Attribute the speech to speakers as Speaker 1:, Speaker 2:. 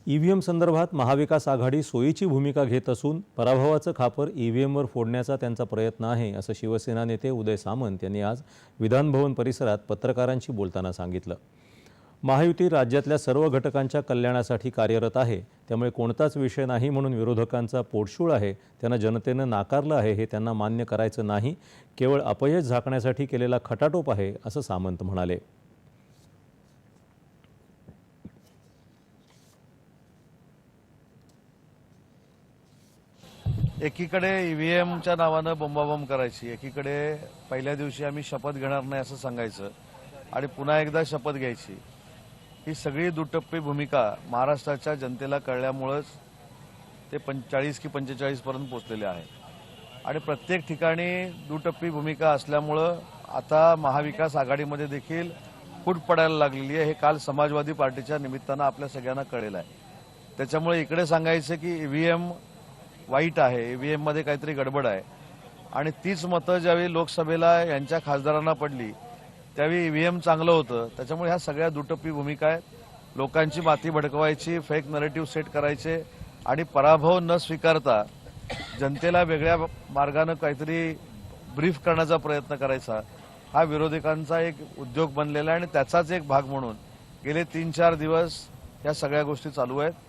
Speaker 1: EVM संदर्भात महाविकास आघाडी सोयीची भूमिका घेत असून पराभवाचं खापर ईव्हीएमवर फोडण्याचा त्यांचा प्रयत्न आहे असं शिवसेना नेते उदय सामंत यांनी आज विधानभवन परिसरात पत्रकारांशी बोलताना सांगितलं। महायुती राज्यातल्या सर्व घटकांच्या कल्याणासाठी कार्यरत आहे, त्यामुळे कोणताच विषय नाही म्हणून विरोधकांचा पोटशूळ आहे त्यांना जनतेनं नाकारलं आहे हे त्यांना मान्य करायचं नाही, केवळ अपयश झाकण्यासाठी केलेला खटाटोप आहे असं सामंत म्हणाले।
Speaker 2: एकीकडे ईव्हीएमच्या नावानं बोंबाबोंब करायची, एकीकडे पहिल्या दिवशी आम्ही शपथ घेणार नाही असं सांगायचं आणि पुन्हा एकदा शपथ घ्यायची। ही सगळी दुटप्पी भूमिका महाराष्ट्राच्या जनतेला कळल्यामुळेच ते 40 की 45 पर्यंत पोहोचलेले आहे आणि प्रत्येक ठिकाणी दुटप्पी भूमिका असल्यामुळं आता महाविकास आघाडीमध्ये देखील फूट पडायला लागलेली आहे। हे काल समाजवादी पार्टीच्या निमित्तानं आपल्या सगळ्यांना कळेलं आहे। त्याच्यामुळे इकडे सांगायचं की ईव्हीएम वाईट आहे, ईव्हीएम मध्ये काहीतरी गडबड आहे आणि तीच मतं ज्यावेळी लोकसभेला यांच्या खासदारांना पडली त्यावेळी ईव्हीएम चांगलं होतं। त्याच्यामुळे ह्या सगळ्या दुटप्पी भूमिका आहेत, लोकांची माती भडकवायची, फेक नरेटिव्ह सेट करायचे आणि पराभव न स्वीकारता जनतेला वेगळ्या मार्गाने काहीतरी ब्रीफ करण्याचा प्रयत्न करायचा, हा विरोधकांचा एक उद्योग बनलेला आहे आणि त्याचाच एक भाग म्हणून गेले 3-4 दिवस या सगळ्या गोष्टी चालू आहेत।